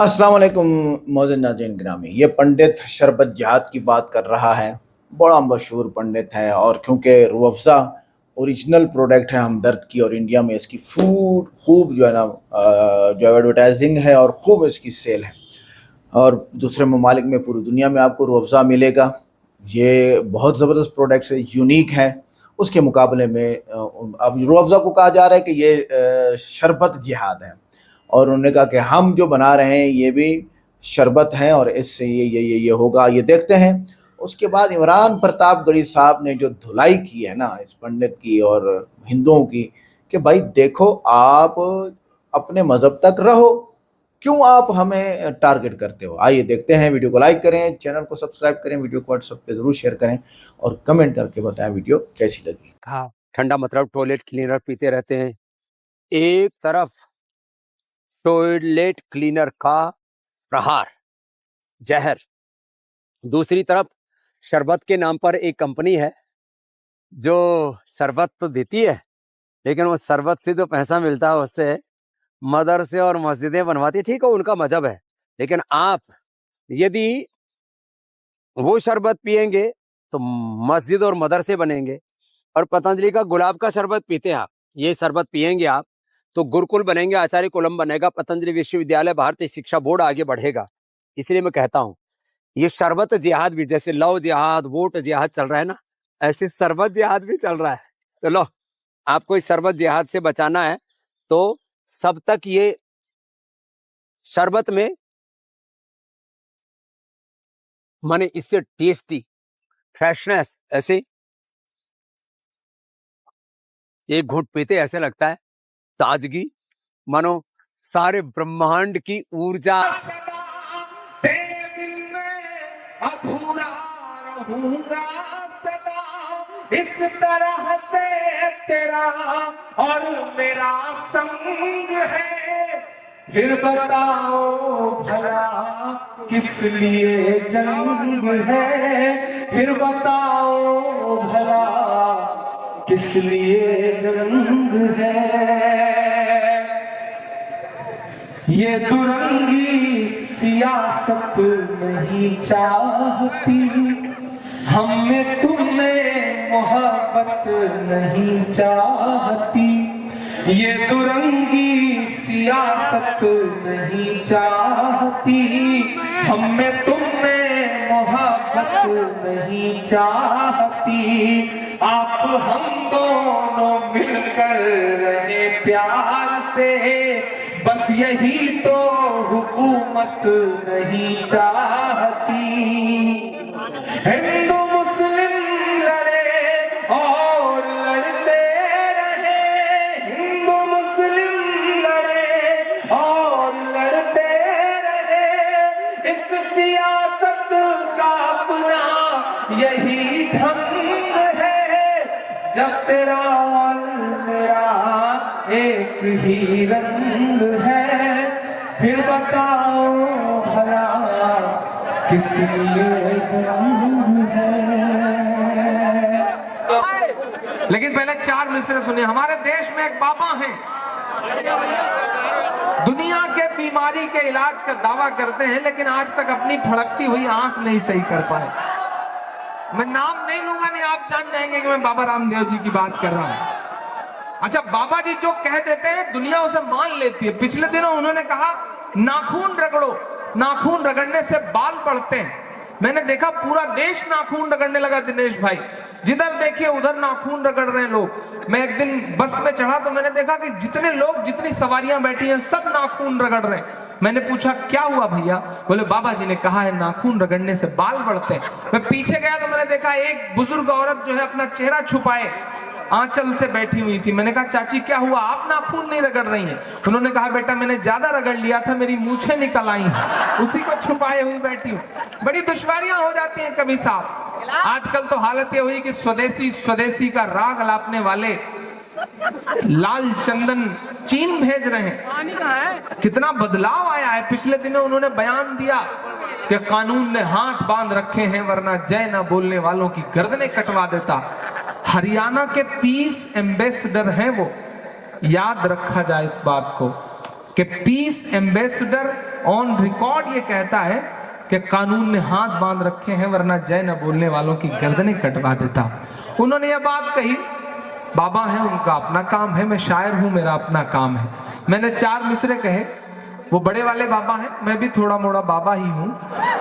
अस्सलाम वालेकुम मौजूद नाज़रीन गिरामी। ये पंडित शरबत जहाद की बात कर रहा है। बड़ा मशहूर पंडित है और क्योंकि रूह अफ़ज़ा ओरिजिनल प्रोडक्ट है हमदर्द की और इंडिया में इसकी फूड खूब जो है ना जो एडवर्टाइजिंग है और खूब इसकी सेल है और दूसरे ममालिक में पूरी दुनिया में आपको रूह अफ़ज़ा मिलेगा। ये बहुत ज़बरदस्त प्रोडक्ट है, यूनिक है। उसके मुकाबले में अब रूह अफ़ज़ा को कहा जा रहा है कि ये शरबत जिहाद है और उन्होंने कहा कि हम जो बना रहे हैं ये भी शरबत है और इससे ये होगा, ये देखते हैं। उसके बाद इमरान प्रतापगढ़ी साहब ने जो धुलाई की है ना इस पंडित की और हिंदुओं की कि भाई देखो आप अपने मज़हब तक रहो, क्यों आप हमें टारगेट करते हो। आइए देखते हैं, वीडियो को लाइक करें, चैनल को सब्सक्राइब करें, वीडियो को व्हाट्सएप पे ज़रूर शेयर करें और कमेंट करके बताएं वीडियो कैसी लगी। हाँ, ठंडा मतलब टॉयलेट क्लीनर पीते रहते हैं। एक तरफ टॉयलेट क्लीनर का प्रहार, जहर, दूसरी तरफ शरबत के नाम पर एक कंपनी है जो शरबत तो देती है, लेकिन वो शरबत से जो पैसा मिलता है उससे मदरसे और मस्जिदें बनवाती है। ठीक है, उनका मजहब है, लेकिन आप यदि वो शरबत पिएंगे तो मस्जिद और मदरसे बनेंगे। और पतंजलि का गुलाब का शरबत पीते हैं आप, ये शरबत पिएंगे आप तो गुरुकुल बनेंगे, आचार्य कुलम बनेगा, पतंजलि विश्वविद्यालय, भारतीय शिक्षा बोर्ड आगे बढ़ेगा। इसलिए मैं कहता हूँ ये शरबत जिहाद भी, जैसे लव जिहाद, वोट जिहाद चल रहा है ना, ऐसे शरबत जिहाद भी चल रहा है। तो लो, आपको इस शरबत जिहाद से बचाना है तो सब तक ये शरबत में माने इससे टेस्टी फ्रेशनेस, ऐसे एक घूंट पीते ऐसे लगता है ताजगी, मानो सारे ब्रह्मांड की ऊर्जा। तेरे बिन मैं अधूरा रहूंगा सदा, इस तरह से तेरा और मेरा संग है। फिर बताओ भला किस लिए जंग है, फिर बताओ भला किस लिए जंग है। ये दुरंगी सियासत नहीं चाहती, हम में तुम में मोहब्बत नहीं चाहती। ये दुरंगी सियासत नहीं चाहती, हम में तुम में मोहब्बत नहीं चाहती। आप हम दोनों मिलकर रहे प्यार से, बस यही तो हुकूमत नहीं चाहती। हिंदू मुस्लिम लड़े और लड़ते रहे, हिंदू मुस्लिम लड़े और लड़ते रहे। इस सियासत का अपना यही ढंग है, जब तेरा और मेरा एक ही रंग है। फिर बताओ भला किस लिए जंग है। लेकिन पहले चार मिसरे सुने। हमारे देश में एक बाबा हैं, दुनिया के बीमारी के इलाज का दावा करते हैं, लेकिन आज तक अपनी फड़कती हुई आंख नहीं सही कर पाए। मैं नाम नहीं लूंगा, नहीं आप जान जाएंगे कि मैं बाबा रामदेव जी की बात कर रहा हूं। अच्छा, बाबा जी जो कह देते हैं दुनिया उसे मान लेती है। पिछले दिनों उन्होंने कहा नाखून रगड़ो, नाखून रगड़ने से बाल बढ़ते हैं। मैंने देखा पूरा देश नाखून रगड़ने लगा दिनेश भाई, जिधर देखिए उधर नाखून रगड़ रहे हैं लोग। मैं एक दिन बस में चढ़ा तो मैंने देखा कि जितने लोग, जितनी सवारियां बैठी हैं, सब नाखून रगड़ रहे हैं। मैंने पूछा क्या हुआ भैया? बोले बाबा जी ने कहा है नाखून रगड़ने से बाल बढ़ते हैं। मैं पीछे गया तो मैंने देखा एक बुजुर्ग औरत जो है अपना चेहरा छुपाए आंचल से बैठी हुई थी। मैंने कहा चाची क्या हुआ, आप नाखून नहीं रगड़ रही हैं? उन्होंने कहा बेटा मैंने ज्यादा रगड़ लिया था, मेरी मूछें निकल आई हैं, उसी को छुपाए हुई बैठी हूँ। बड़ी दुश्वारियां हो जाती हैं कभी साहब। आजकल तो हालत ये हुई कि स्वदेशी स्वदेशी का राग अलापने वाले लाल चंदन चीन भेज रहे हैं। कितना बदलाव आया है। पिछले दिनों उन्होंने बयान दिया कि कानून ने हाथ बांध रखे हैं वरना जय ना बोलने वालों की गर्दनें कटवा देता। हरियाणा के पीस एम्बेसडर हैं वो, याद रखा जाए इस बात को। कि पीस एम्बेसडर ऑन रिकॉर्ड ये कहता है कि कानून ने हाथ बांध रखे हैं वरना जय न बोलने वालों की गर्दनें कटवा देता। उन्होंने ये बात कही, बाबा है उनका अपना काम है, मैं शायर हूं मेरा अपना काम है। मैंने 4 मिसरे कहे, वो बड़े वाले बाबा हैं, मैं भी थोड़ा मोड़ा बाबा ही हूं,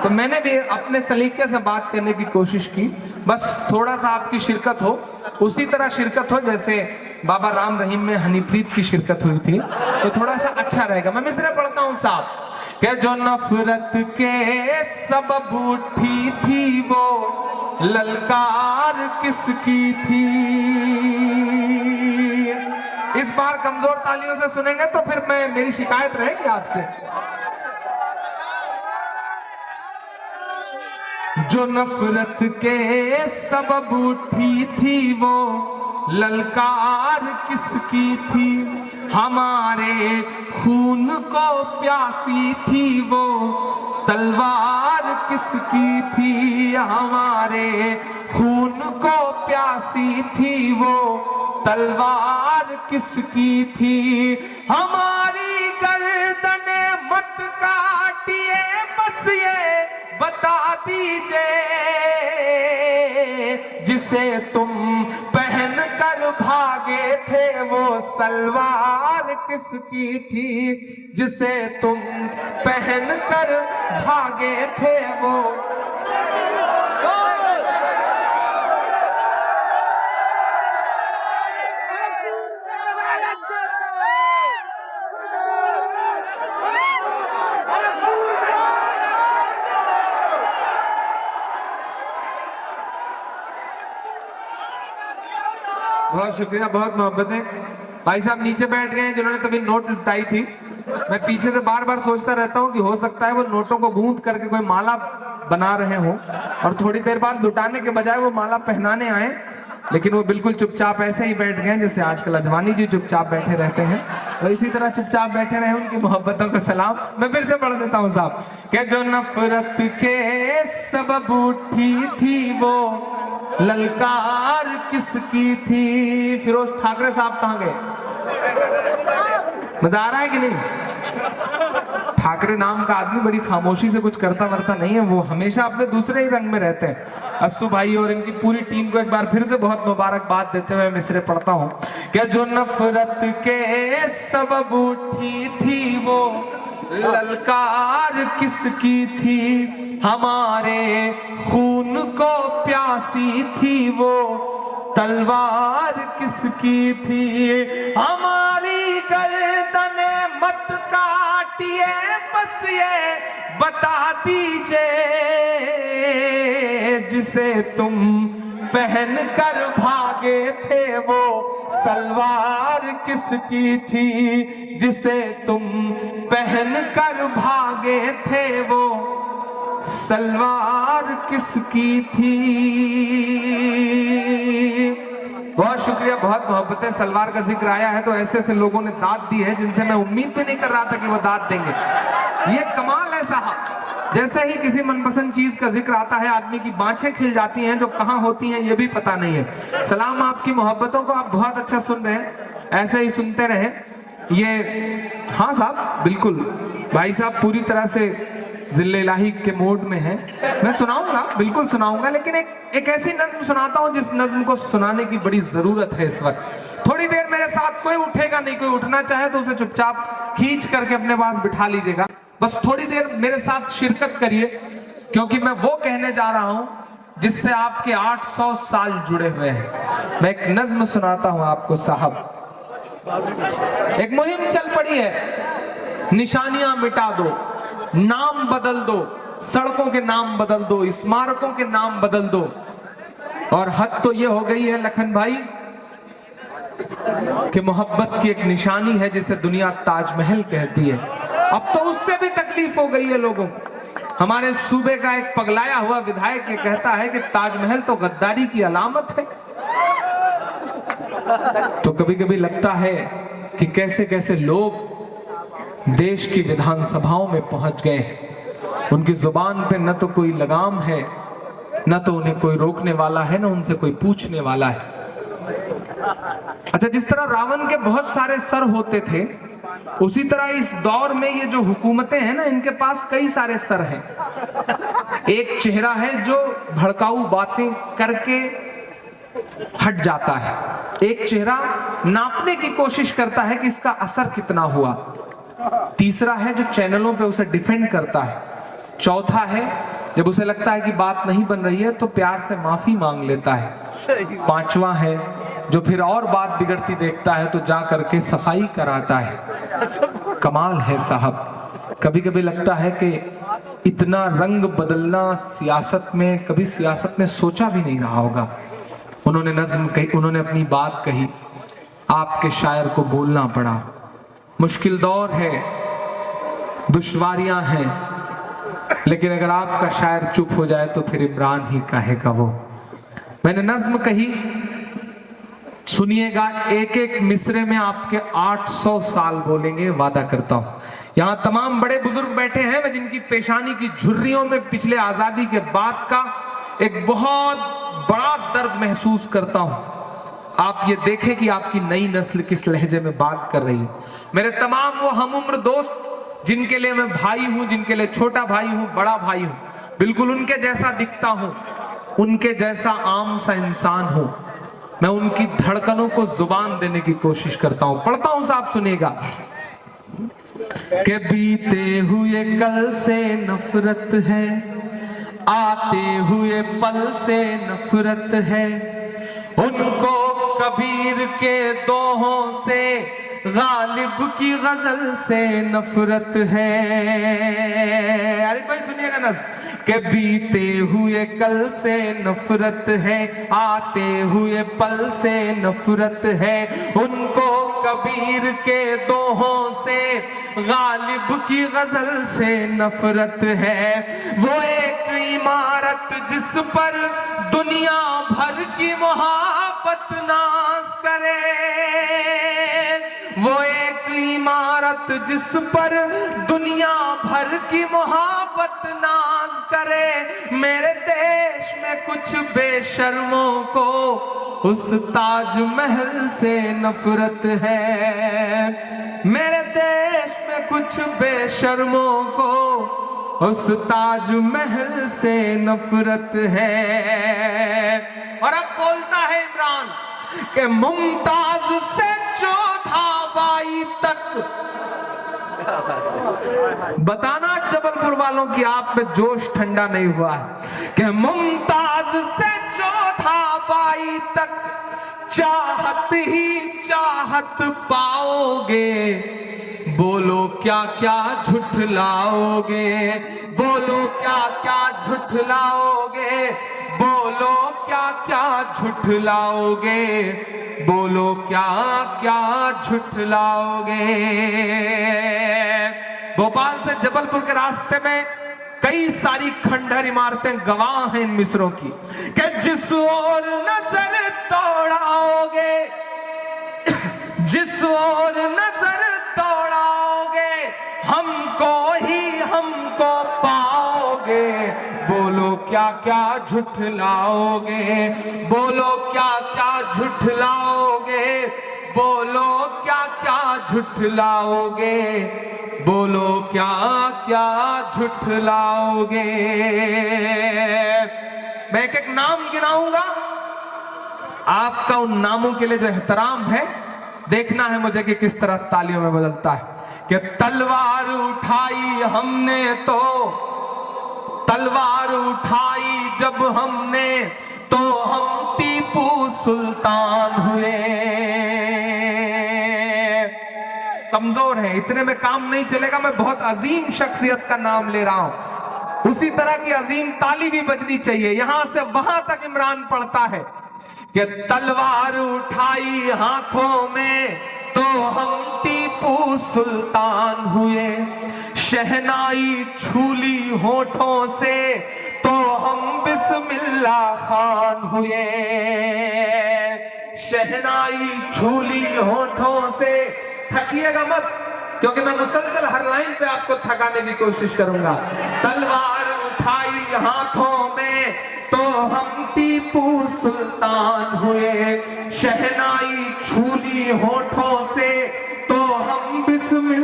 तो मैंने भी अपने सलीके से बात करने की कोशिश की। बस थोड़ा सा आपकी शिरकत हो, उसी तरह शिरकत हो जैसे बाबा राम रहीम में हनीप्रीत की शिरकत हुई थी, तो थोड़ा सा अच्छा रहेगा। मैं मिसरे पढ़ता हूं साहब कि जो नफरत के सबब उठी थी वो ललकार किसकी थी। इस बार कमजोर तालियों से सुनेंगे तो फिर मेरी शिकायत रहेगी आपसे। जो नफरत के सबब उठी थी वो ललकार किसकी थी। हमारे खून को प्यासी थी वो तलवार किसकी थी। हमारे खून को प्यासी थी वो तलवार किसकी थी। हमारी गर्दने मत काटिए बस ये बता दीजिए जिसे तुम पहन कर भागे थे वो सलवार किसकी थी। जिसे तुम पहन कर भागे थे वो। बहुत शुक्रिया, बहुत मोहब्बत है। भाई साहब नीचे बैठ गए हैं जिन्होंने तभी नोट लुटाई थी। मैं पीछे से बार बार सोचता रहता हूँ कि हो सकता है वो नोटों को गूंथ करके कोई माला बना रहे हो और थोड़ी देर बाद लुटाने के बजाय वो माला पहनाने आए, लेकिन वो बिल्कुल चुपचाप ऐसे ही बैठ गए जैसे आजकल अजवानी जी चुपचाप बैठे रहते हैं, तो इसी तरह चुपचाप बैठे रहे। उनकी मोहब्बतों का सलाम मैं फिर से पढ़ देता हूँ साहब कि जो नफरत के सबब उठी थी वो ललकार किसकी थी। फिरोज ठाकरे साहब कहाँ गए? मजा आ रहा है कि नहीं? ठाकरे नाम का आदमी बड़ी खामोशी से कुछ करता वरता नहीं है, वो हमेशा अपने दूसरे ही रंग में रहते हैं। अस्सू भाई और इनकी पूरी टीम को एक बार फिर से बहुत मुबारकबाद देते हुए मिसरे पढ़ता हूँ कि जो नफरत के सबब उठी थी वो ललकार किसकी थी। हमारे खून को प्यासी थी वो तलवार किसकी थी। हमारी गर्दने मत काटिए बस ये बता दीजिए जिसे तुम पहन कर भागे थे वो सलवार किसकी थी। जिसे तुम पहन कर भागे थे वो सलवार किसकी थी। बहुत शुक्रिया, बहुत मोहब्बतें। सलवार का जिक्र आया है तो ऐसे ऐसे लोगों ने दाद दी है जिनसे मैं उम्मीद भी नहीं कर रहा था कि वो दाद देंगे। ये कमाल है साहब। जैसे ही किसी मनपसंद चीज का जिक्र आता है आदमी की बाँछें खिल जाती हैं, जो कहाँ होती हैं ये भी पता नहीं है। सलाम आपकी मोहब्बतों को, आप बहुत अच्छा सुन रहे हैं, ऐसे ही सुनते रहें। ये हाँ साहब बिल्कुल, भाई साहब पूरी तरह से जिल्ले इलाही के मोड में है। मैं सुनाऊंगा, बिल्कुल सुनाऊंगा, लेकिन एक ऐसी नज्म सुनाता हूं जिस नज्म को सुनाने की बड़ी जरूरत है इस वक्त। थोड़ी देर मेरे साथ कोई उठेगा नहीं, कोई उठना चाहे तो उसे चुपचाप खींच करके अपने पास बिठा लीजिएगा। बस थोड़ी देर मेरे साथ शिरकत करिए, क्योंकि मैं वो कहने जा रहा हूं जिससे आपके 800 साल जुड़े हुए हैं। मैं एक नज्म सुनाता हूं आपको साहब। एक मुहिम चल पड़ी है, निशानियां मिटा दो, नाम बदल दो, सड़कों के नाम बदल दो, स्मारकों के नाम बदल दो। और हद तो ये हो गई है लखन भाई कि मोहब्बत की एक निशानी है जिसे दुनिया ताजमहल कहती है। अब तो उससे भी तकलीफ हो गई है लोगों को। हमारे सूबे का एक पगलाया हुआ विधायक ये कहता है कि ताजमहल तो गद्दारी की अलामत है। तो कभी कभी लगता है कि कैसे कैसे लोग देश की विधानसभाओं में पहुंच गए, उनकी जुबान पे न तो कोई लगाम है, न तो उन्हें कोई रोकने वाला है, न उनसे कोई पूछने वाला है। अच्छा, जिस तरह रावण के बहुत सारे सर होते थे, उसी तरह इस दौर में ये जो हुकूमतें हैं ना, इनके पास कई सारे सर हैं। एक चेहरा है जो भड़काऊ बातें करके हट जाता है, एक चेहरा नापने की कोशिश करता है कि इसका असर कितना हुआ, तीसरा है जो चैनलों पे उसे डिफेंड करता है, चौथा है जब उसे लगता है कि बात नहीं बन रही है तो प्यार से माफी मांग लेता है, पांचवा है जो फिर और बात बिगड़ती देखता है तो जा करके सफाई कराता है। कमाल है साहब। कभी कभी लगता है कि इतना रंग बदलना सियासत में कभी सियासत ने सोचा भी नहीं रहा होगा। उन्होंने नज्म कही, उन्होंने अपनी बात कही, आपके शायर को बोलना पड़ा। मुश्किल दौर है, दुश्वारियां हैं, लेकिन अगर आपका शायर चुप हो जाए तो फिर इमरान ही कहेगा वो। मैंने नज्म कही, सुनिएगा, एक एक मिसरे में आपके 800 साल बोलेंगे, वादा करता हूं। यहां तमाम बड़े बुजुर्ग बैठे हैं, मैं जिनकी पेशानी की झुर्रियों में पिछले आजादी के बाद का एक बहुत बड़ा दर्द महसूस करता हूं। आप ये देखें कि आपकी नई नस्ल किस लहजे में बात कर रही है। मेरे तमाम वो हम उम्र दोस्त जिनके लिए मैं भाई हूं, जिनके लिए छोटा भाई हूं, बड़ा भाई हूं, बिल्कुल उनके जैसा दिखता हूं, उनके जैसा आम सा इंसान हूं, मैं उनकी धड़कनों को जुबान देने की कोशिश करता हूं। पढ़ता हूं, साहब सुनिएगा। कि बीते हुए कल से नफरत है, आते हुए पल से नफरत है, उनको कबीर के दोहों से, गालिब की गजल से नफरत है। अरे भाई सुनिएगा नज़्म। कि बीते हुए कल से नफरत है, आते हुए पल से नफरत है, उनको कबीर के दोहों से, गालिब की गजल से नफरत है। वो एक इमारत जिस पर दुनिया भर की मोहब्बत नाज करे, वो एक इमारत जिस पर दुनिया भर की मोहब्बत नाज करे। मेरे देश में कुछ बेशर्मों को उस ताजमहल से नफरत है। मेरे देश में कुछ बेशर्मों को उस ताजमहल से नफरत है। और अब बोलता है इमरान कि मुमताज से जोधाबाई तक। बताना जबलपुर वालों की आप में जोश ठंडा नहीं हुआ है कि मुमताज से जोधाबाई तक चाहत ही चाहत पाओगे। बोलो क्या क्या झुठलाओगे, बोलो क्या क्या झुठलाओगे, बोलो क्या क्या झुठलाओगे, बोलो क्या क्या झुठलाओगे। भोपाल से जबलपुर के रास्ते में कई सारी खंडहर इमारतें गवाह हैं इन मिसरों की कि जिस ओर नजर दौड़ाओगे, जिस ओर नजर दौड़ाओगे, हमको ही हमको पाओगे। बोलो क्या क्या झुठलाओगे, बोलो क्या क्या झुठलाओगे, बोलो क्या क्या झुठलाओगे, बोलो क्या क्या झुठलाओगे। मैं एक एक नाम गिनाऊंगा, आपका उन नामों के लिए जो एहतराम है देखना है मुझे कि किस तरह तालियों में बदलता है। कि तलवार उठाई हमने तो, तलवार उठाई जब हमने तो हम टीपू सुल्तान हुए। कमजोर है, इतने में काम नहीं चलेगा, मैं बहुत अजीम शख्सियत का नाम ले रहा हूं। उसी तरह की अजीम ताली भी बजनी चाहिए। यहां से वहां तक इमरान पढ़ता है कि तलवार उठाई हाथों में तो हम टीपू सुल्तान हुए। शहनाई छूली होठों से तो हम बिस्मिल्लाह खान हुए। शहनाई छूली होठों से, थकिएगा मत क्योंकि मैं मुसलसल हर लाइन पे आपको थकाने की कोशिश करूंगा। तलवार उठाई हाथों में तो हम टीपू सुल्तान हुए। शहनाई छूली होठों से तो हम बिस्मिल्लाह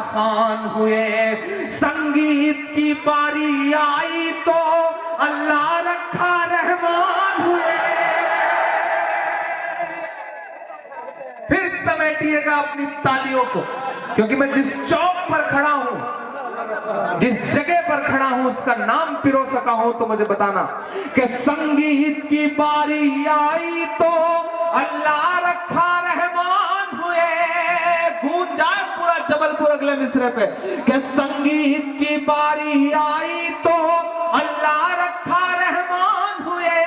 खान हुए। संगीत की बारी आई तो अल्लाह रखा रहमान हुए। फिर समेटिएगा अपनी तालियों को, क्योंकि मैं जिस चौक पर खड़ा हूं, जिस जगह पर खड़ा हूं, उसका नाम पिरो सका हूं, तो मुझे बताना कि संगीत की बारी आई तो अल्लाह रखा रहमान हुए। गूंज जाए पूरा जबलपुर अगले मिसरे पे कि संगीत की बारी आई तो अल्लाह रखा रहमान हुए।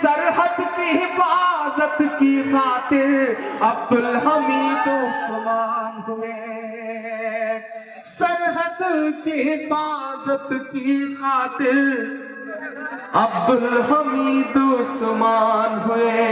सरहद की हिफाजत की खातिर अब्दुल हमीद उस्मान हुए। सरहद की हिफाजत की खातिर अब्दुल हमीद उस्मान हुए।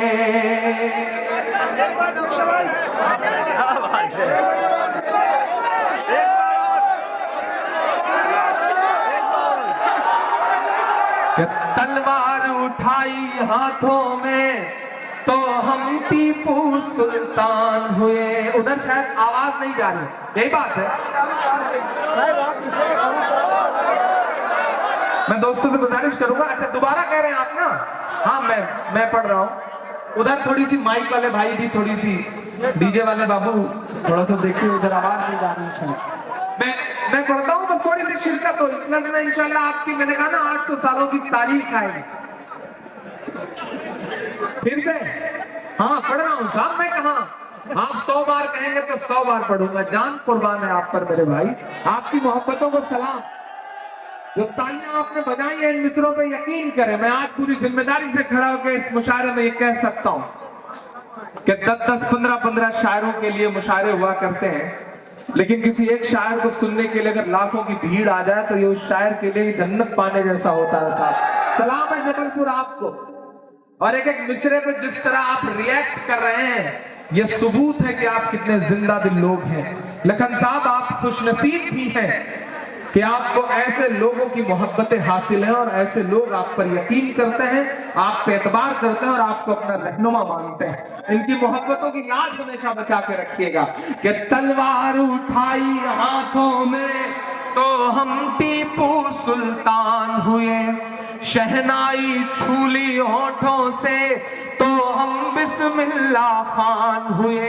कि तलवार उठाई हाथों में तो हम टीपू सुल्तान हुए। उधर शायद आवाज नहीं जा रही, यही बात है। मैं दोस्तों से गुजारिश करूंगा, अच्छा दोबारा कह रहे हैं आप ना? हाँ, मैं पढ़ रहा हूँ। उधर थोड़ी सी माइक वाले भाई भी, थोड़ी सी डीजे वाले बाबू, थोड़ा सा देखिए, उधर आवाज नहीं जा रही है। मैं पढ़ता हूँ, बस थोड़ी सी शिरकत हो, इस नज़्म में इंशाल्लाह आपकी, मैंने कहा ना 800 सालों की तारीख आएगी। फिर से हाँ पढ़ रहा हूँ साहब, मैं कहा आप 100 बार कहेंगे तो 100 बार पढ़ूंगा। जान कुर्बान है आप पर मेरे भाई, आपकी मोहब्बतों को सलाम। जो तालियां आपने बजाई है इन मिसरों पे यकीन करें, मैं आज पूरी जिम्मेदारी से खड़ा होकर इस मुशायरे में ये कह सकता हूँ कि 10-10, 15-15 शायरों के लिए मुशायरे हुआ करते हैं, लेकिन किसी एक शायर को सुनने के लिए अगर लाखों की भीड़ आ जाए तो ये उस शायर के लिए जन्नत पाने जैसा होता है साहब। सलाम है जबलपुर आपको। और एक एक मिसरे पे जिस तरह आप रिएक्ट कर रहे हैं, ये सबूत है कि आप कितने जिंदा दिल लोग हैं। लखन साहब, आप खुशनसीब भी हैं कि आपको ऐसे लोगों की मोहब्बतें हासिल हैं और ऐसे लोग आप पर यकीन करते हैं, आप पे एतबार करते हैं और आपको अपना रहनुमा मानते हैं। इनकी मोहब्बतों की लाज हमेशा बचा के रखिएगा कि तलवार उठाई हाथों में तो हम टीपू सुल्तान हुए। शहनाई छूली होठों से तो हम बिस्मिल्लाह खान हुए।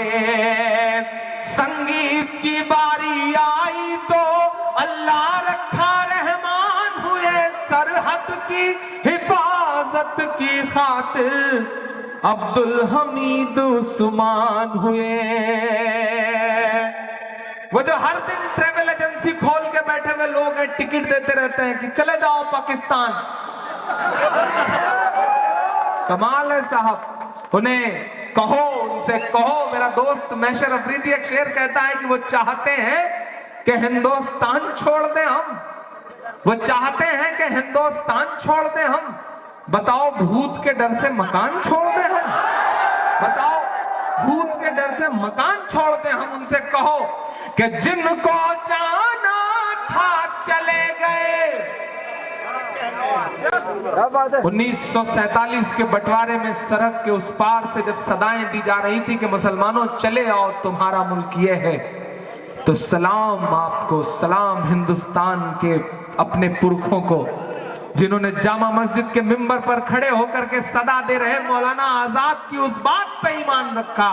संगीत की बारी आई तो अल्लाह रखा रहमान हुए। सरहद की हिफाजत की खातिर अब्दुल हमीद उस्मान हुए। वो जो हर दिन ट्रेवल एजेंसी खोल के बैठे हुए लोग हैं, टिकट देते रहते हैं कि चले जाओ पाकिस्तान, कमाल है साहब। उन्हें कहो, उनसे कहो, मेरा दोस्त मैशर अफरीदी एक शेर कहता है कि वो चाहते हैं कि हिंदुस्तान छोड़ दें हम, वो चाहते हैं कि हिंदुस्तान छोड़ दें हम। बताओ भूत के डर से मकान छोड़ दें हम? बताओ भूत के डर से मकान छोड़ दें हम? उनसे कहो कि जिनको जाना था चले गए। 1947 के बंटवारे में सरहद के उस पार से जब सदाएं दी जा रही थी कि मुसलमानों चले आओ तुम्हारा मुल्क ये है, तो सलाम आपको, सलाम हिंदुस्तान के अपने पुरखों को जिन्होंने जामा मस्जिद के मिंबर पर खड़े होकर के सदा दे रहे मौलाना आजाद की उस बात पे ईमान रखा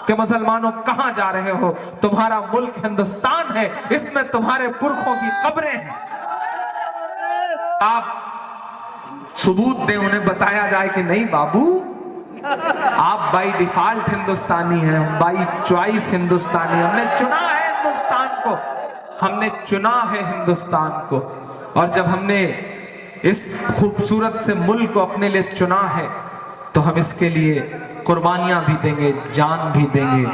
कि मुसलमानों कहां जा रहे हो, तुम्हारा मुल्क हिंदुस्तान है, इसमें तुम्हारे पुरखों की कब्रें हैं। आप सबूत दें, उन्हें बताया जाए कि नहीं बाबू, आप बाई डिफॉल्ट हिंदुस्तानी हैं, बाई चॉइस हिंदुस्तानी, हमने चुना है हिंदुस्तान को, हमने चुना है हिंदुस्तान को। और जब हमने इस खूबसूरत से मुल्क को अपने लिए चुना है तो हम इसके लिए कुर्बानियां भी देंगे, जान भी देंगे,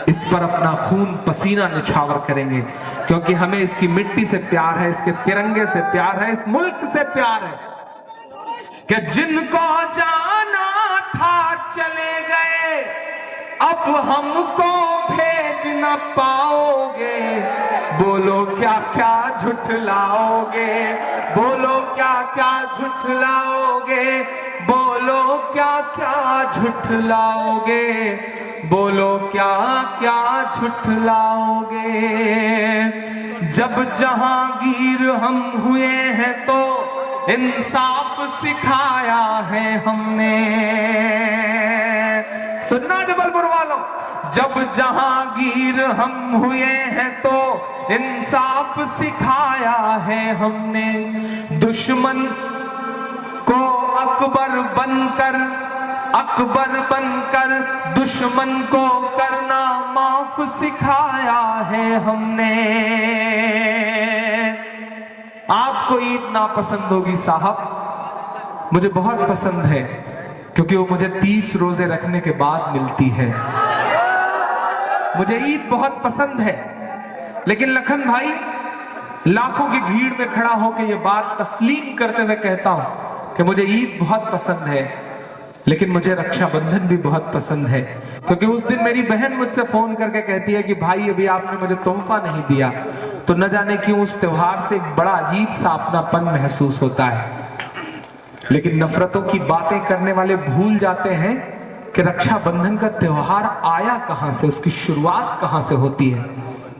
इस पर अपना खून पसीना निछावर करेंगे, क्योंकि हमें इसकी मिट्टी से प्यार है, इसके तिरंगे से प्यार है, इस मुल्क से प्यार है। कि जिनको जाना था चले गए, अब हमको भेज न पाओगे, बोलो क्या क्या झुठलाओगे, बोलो क्या क्या झुठलाओगे, बोलो क्या क्या झुठलाओगे। बोलो क्या क्या झुठलाओगे। जब जहांगीर हम हुए हैं तो इंसाफ सिखाया है हमने। सुनना जबलपुर वालों, जब जहांगीर हम हुए हैं तो इंसाफ सिखाया है हमने। दुश्मन को अकबर बनकर दुश्मन को करना माफ सिखाया है हमने। आपको ईद नापसंद होगी साहब, मुझे बहुत पसंद है, क्योंकि वो मुझे 30 रोजे रखने के बाद मिलती है। मुझे ईद बहुत पसंद है, लेकिन लखन भाई लाखों की भीड़ में खड़ा होकर ये बात तस्लीम करते हुए कहता हूं कि मुझे ईद बहुत पसंद है, लेकिन मुझे रक्षाबंधन भी बहुत पसंद है। क्योंकि उस दिन मेरी बहन मुझसे फोन करके कहती है कि भाई अभी आपने मुझे तोहफा नहीं दिया, तो न जाने क्यों उस त्योहार से एक बड़ा अजीब सा अपनापन महसूस होता है। लेकिन नफरतों की बातें करने वाले भूल जाते हैं कि रक्षाबंधन का त्योहार आया कहां से, उसकी शुरुआत कहां से होती है।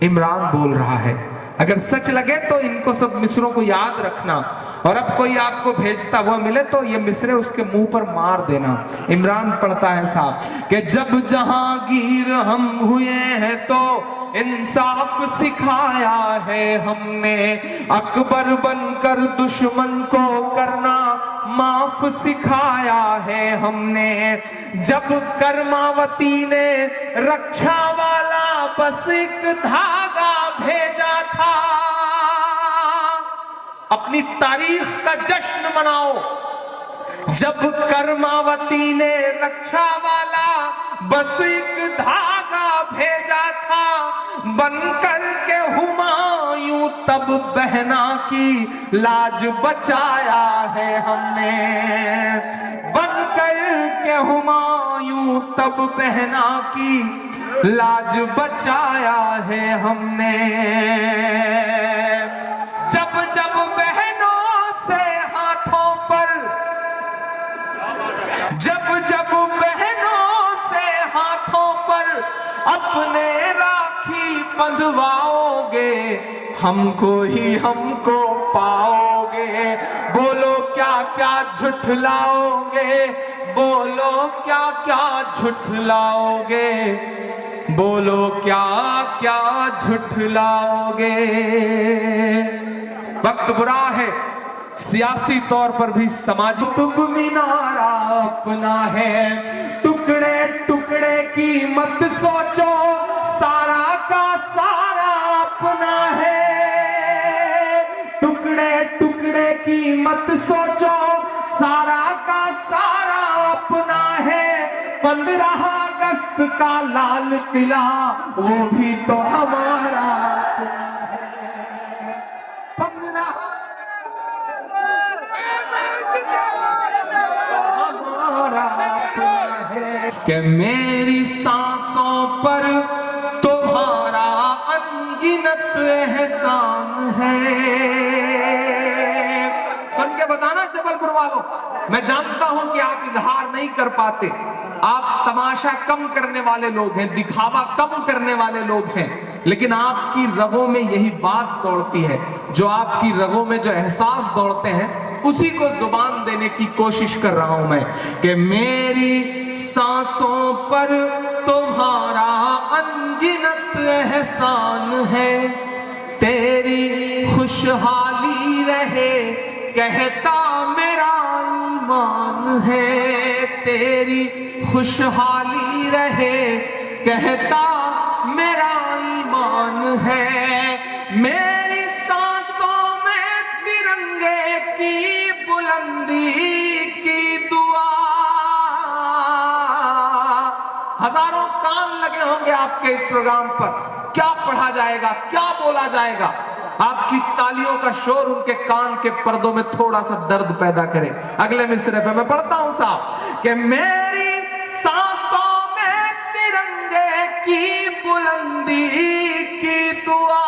इमरान बोल रहा है, अगर सच लगे तो इनको सब मिसरों को याद रखना, और अब कोई आपको भेजता हुआ मिले तो ये मिसरे उसके मुंह पर मार देना। इमरान पढ़ता है साहब कि जब जहांगीर हम हुए हैं तो इंसाफ सिखाया है हमने। अकबर बनकर दुश्मन को करना माफ सिखाया है हमने। जब कर्मावती ने रक्षा वाला बस एक धागा भेजा था, अपनी तारीख का जश्न मनाओ। जब कर्मावती ने रक्षा वाला बस एक धागा भेजा था, बनकर के हुमायूं तब बहना की लाज बचाया है हमने। बनकर के हुमायूं तब बहना की लाज बचाया है हमने। जब जब बहनों से हाथों पर, जब जब बहनों से हाथों पर अपने राखी बंधवाओगे, हमको ही हमको पाओगे। बोलो क्या क्या झुठलाओगे, बोलो क्या क्या झुठलाओगे, बोलो क्या क्या झुठलाओगे। वक्त बुरा है, सियासी तौर पर भी समाज कुतुब मीनारा अपना है। टुकड़े टुकड़े की मत सोचो, सारा का सारा अपना है। टुकड़े टुकड़े की मत सोचो, सारा का सारा अपना है। 15 अगस्त का लाल किला वो भी तो हमारा अपना है। 15 हमारा अपना है। कि मेरी सांसों पर तुम्हारा अनगिनत एहसान है। सुन के बताना जबलपुर वालों, मैं जानता हूं कि आप इजहार नहीं कर पाते, आप तमाशा कम करने वाले लोग हैं, दिखावा कम करने वाले लोग हैं, लेकिन आपकी रगों में यही बात दौड़ती है। जो आपकी रगों में जो एहसास दौड़ते हैं उसी को जुबान देने की कोशिश कर रहा हूं मैं। कि मेरी सांसों पर तुम्हारा अनगिनत एहसान है। तेरी खुशहाली रहे कहता मेरा ईमान है। तेरी खुशहाली रहे कहता मेरा ईमान है। मेरी सांसों में तिरंगे की बुलंदी की दुआ। हजारों कान लगे होंगे आपके इस प्रोग्राम पर, क्या पढ़ा जाएगा, क्या बोला जाएगा। आपकी तालियों का शोर उनके कान के पर्दों में थोड़ा सा दर्द पैदा करे। अगले मिसरे पे मैं पढ़ता हूं साहब कि मेरी सांसों में तिरंगे की बुलंदी की दुआ।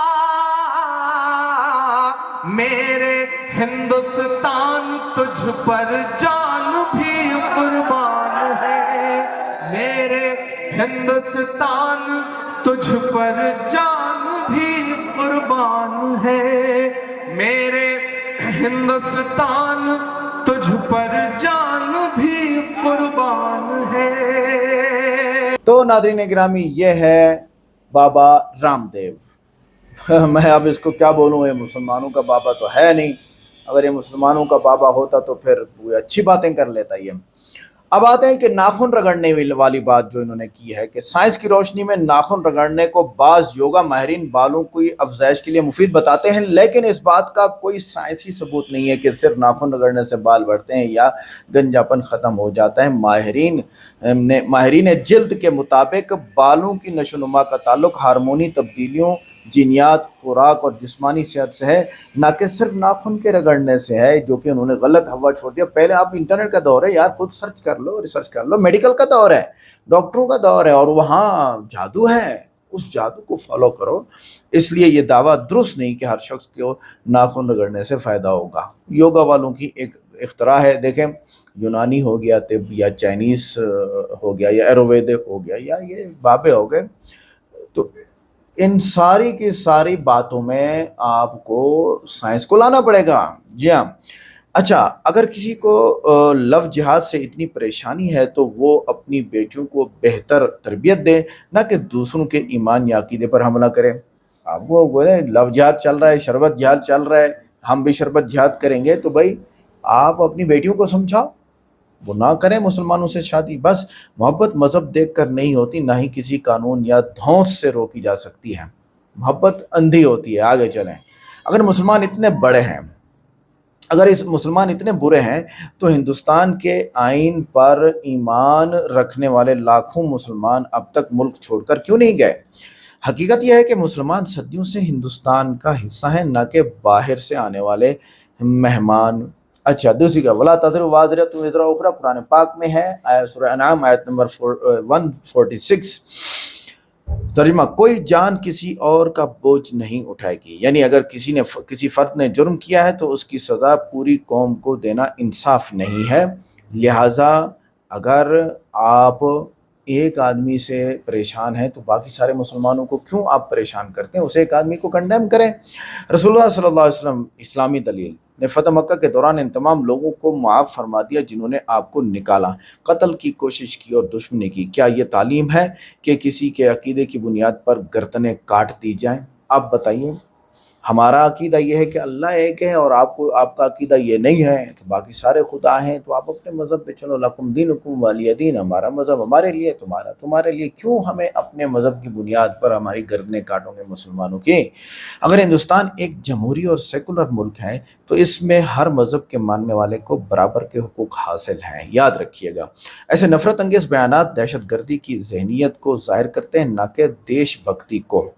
मेरे हिंदुस्तान तुझ पर जान भी कुर्बान है। मेरे हिंदुस्तान तुझ पर जान भी कुर्बान है, मेरे हिंदुस्तान तुझ पर जान भी कुर्बान है। तो नादरीन गिरामी, ये है बाबा रामदेव। मैं अब इसको क्या बोलूँ, ये मुसलमानों का बाबा तो है नहीं। अगर ये मुसलमानों का बाबा होता तो फिर वो अच्छी बातें कर लेता ये। अब आते हैं कि नाखून रगड़ने वाली बात जो इन्होंने की है कि साइंस की रोशनी में नाखून रगड़ने को बाज योगा माहिरीन बालों की अफजाइश के लिए मुफीद बताते हैं, लेकिन इस बात का कोई साइंसी सबूत नहीं है कि सिर्फ नाखून रगड़ने से बाल बढ़ते हैं या गंजापन ख़त्म हो जाता है। माहिरीन जिल्द के मुताबिक बालों की नशोनुमा का ताल्लुक हार्मोनी तब्दीलियों, जीनियात, खुराक और जिस्मानी सेहत से है, ना कि सिर्फ नाखून के रगड़ने से है, जो कि उन्होंने गलत हवा छोड़ दिया। पहले आप इंटरनेट का दौर है यार, खुद सर्च कर लो, रिसर्च कर लो। मेडिकल का दौर है, डॉक्टरों का दौर है, और वहाँ जादू है, उस जादू को फॉलो करो। इसलिए ये दावा दुरुस्त नहीं कि हर शख्स को नाखून रगड़ने से फ़ायदा होगा। योगा वालों की एक इख्तरा है। देखें, यूनानी हो गया तिब, या चाइनीज़ हो गया, या आयुर्वेदिक हो गया, या ये बाबे हो गए, तो इन सारी की सारी बातों में आपको साइंस को लाना पड़ेगा। जी हाँ। अच्छा, अगर किसी को लव जिहाद से इतनी परेशानी है तो वो अपनी बेटियों को बेहतर तरबियत दे, ना कि दूसरों के ईमान या अकीदे पर हमला करे। आप वो बोले लव जिहाद चल रहा है, शरबत जिहाद चल रहा है, हम भी शरबत जिहाद करेंगे, तो भाई आप अपनी बेटियों को समझाओ, वो ना करें मुसलमानों से शादी। बस मोहब्बत मज़हब देख कर नहीं होती, ना ही किसी कानून या धौंस से रोकी जा सकती है। मोहब्बत अंधी होती है। आगे चलें, अगर मुसलमान इतने बड़े हैं, अगर इस मुसलमान इतने बुरे हैं, तो हिंदुस्तान के आइन पर ईमान रखने वाले लाखों मुसलमान अब तक मुल्क छोड़कर क्यों नहीं गए? हकीकत यह है कि मुसलमान सदियों से हिंदुस्तान का हिस्सा हैं, न कि बाहर से आने वाले मेहमान। अच्छा, दूसरी का वला तज़रु वाज़िरतुन विज़रा उख़रा कुरान पाक में है, सूरह अनाम आयत नंबर 146। तर्जुमा, कोई जान किसी और का बोझ नहीं उठाएगी। यानी अगर किसी फर्द ने जुर्म किया है तो उसकी सज़ा पूरी कौम को देना इंसाफ नहीं है। लिहाजा अगर आप एक आदमी से परेशान हैं तो बाकी सारे मुसलमानों को क्यों आप परेशान करते हैं? उस एक आदमी को कंडेम करें। रसूलुल्लाह सल्लल्लाहु अलैहि वसल्लम इस्लामी दलील ने फ़तह मक्का के दौरान इन तमाम लोगों को माफ़ फरमा दिया जिन्होंने आपको निकाला, कत्ल की कोशिश की और दुश्मनी की। क्या ये तालीम है कि किसी के अकीदे की बुनियाद पर गर्दनें काट दी जाएं? आप बताइए। हमारा अकीदा ये है कि अल्लाह एक है और आपका अकीदा ये नहीं है तो बाकी सारे खुदा हैं, तो आप अपने मज़हब पे चलो। लकुम दीनुकुम वलिय दीन, हमारा मज़हब हमारे लिए, तुम्हारा तुम्हारे लिए। क्यों हमें अपने मज़हब की बुनियाद पर हमारी गर्दनें काटोगे मुसलमानों की? अगर हिंदुस्तान एक जमहूरी और सेकुलर मुल्क है तो इसमें हर मज़हब के मानने वाले को बराबर के हुकूक हासिल हैं, याद रखिएगा। ऐसे नफरत अंगेज़ बयानात दहशत गर्दी की जहनीत को ज़ाहिर करते हैं, न कि देशभक्ति को।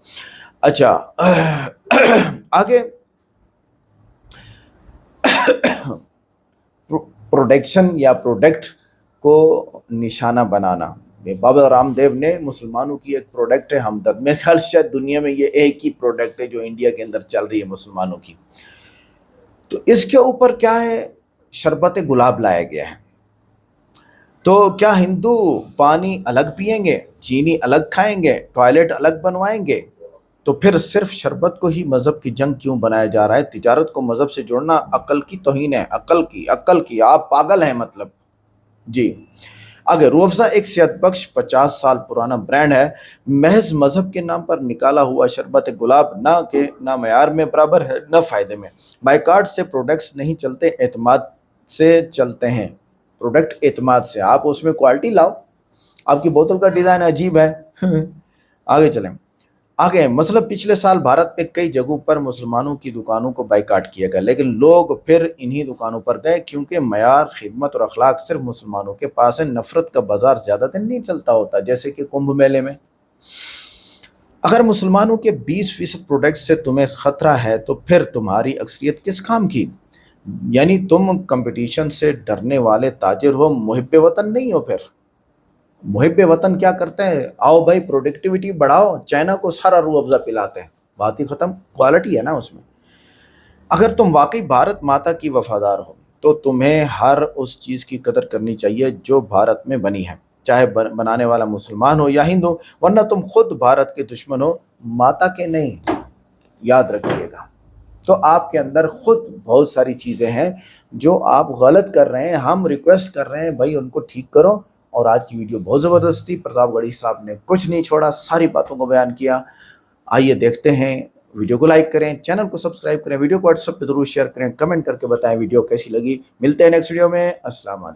अच्छा, आगे प्रोडक्शन या प्रोडक्ट को निशाना बनाना। बाबा रामदेव ने मुसलमानों की एक प्रोडक्ट है हमदर्द। मेरे ख्याल से शायद दुनिया में ये एक ही प्रोडक्ट है जो इंडिया के अंदर चल रही है मुसलमानों की। तो इसके ऊपर क्या है, शरबत गुलाब लाया गया है। तो क्या हिंदू पानी अलग पिएंगे, चीनी अलग खाएंगे, टॉयलेट अलग बनवाएंगे? तो फिर सिर्फ शरबत को ही मज़हब की जंग क्यों बनाया जा रहा है? तिजारत को मज़हब से जोड़ना अक्ल की तौहीन है। अक्ल की आप पागल हैं मतलब। जी आगे, रूह अफ़ज़ा एक सेहत बख्श 50 साल पुराना ब्रांड है। महज मज़हब के नाम पर निकाला हुआ शरबत गुलाब ना मयार में बराबर है न फ़ायदे में। बाइकाट से प्रोडक्ट्स नहीं चलते, एतमाद से चलते हैं। प्रोडक्ट एतमाद से, आप उसमें क्वालिटी लाओ। आपकी बोतल का डिज़ाइन अजीब है। आगे चलें। आगे मतलब पिछले साल भारत में कई जगहों पर मुसलमानों की दुकानों को बाइकाट किया गया, लेकिन लोग फिर इन्हीं दुकानों पर गए क्योंकि मयार, खिदमत और अखलाक सिर्फ मुसलमानों के पास है। नफरत का बाजार ज़्यादा दिन नहीं चलता होता, जैसे कि कुंभ मेले में। अगर मुसलमानों के 20% प्रोडक्ट से तुम्हें ख़तरा है तो फिर तुम्हारी अक्सरियत किस काम की? यानी तुम कंपटीशन से डरने वाले ताजिर हो, मुहिब्बे वतन नहीं हो। फिर मुहिब्बे वतन क्या करते हैं? आओ भाई प्रोडक्टिविटी बढ़ाओ, चाइना को सारा रूह अफ़ज़ा पिलाते हैं, बात ही ख़त्म। क्वालिटी है ना उसमें। अगर तुम वाकई भारत माता की वफादार हो तो तुम्हें हर उस चीज़ की कदर करनी चाहिए जो भारत में बनी है। चाहे बनाने वाला मुसलमान हो या हिंदू, वरना तुम खुद भारत के दुश्मन हो, माता के नहीं, याद रखिएगा। तो आपके अंदर खुद बहुत सारी चीज़ें हैं जो आप गलत कर रहे हैं, हम रिक्वेस्ट कर रहे हैं भाई उनको ठीक करो। और आज की वीडियो बहुत ज़बरदस्त थी, प्रतापगढ़ी साहब ने कुछ नहीं छोड़ा, सारी बातों को बयान किया। आइए देखते हैं, वीडियो को लाइक करें, चैनल को सब्सक्राइब करें, वीडियो को व्हाट्सएप पे जरूर शेयर करें, कमेंट करके बताएं वीडियो कैसी लगी। मिलते हैं नेक्स्ट वीडियो में। अस्सलाम वालेकुम।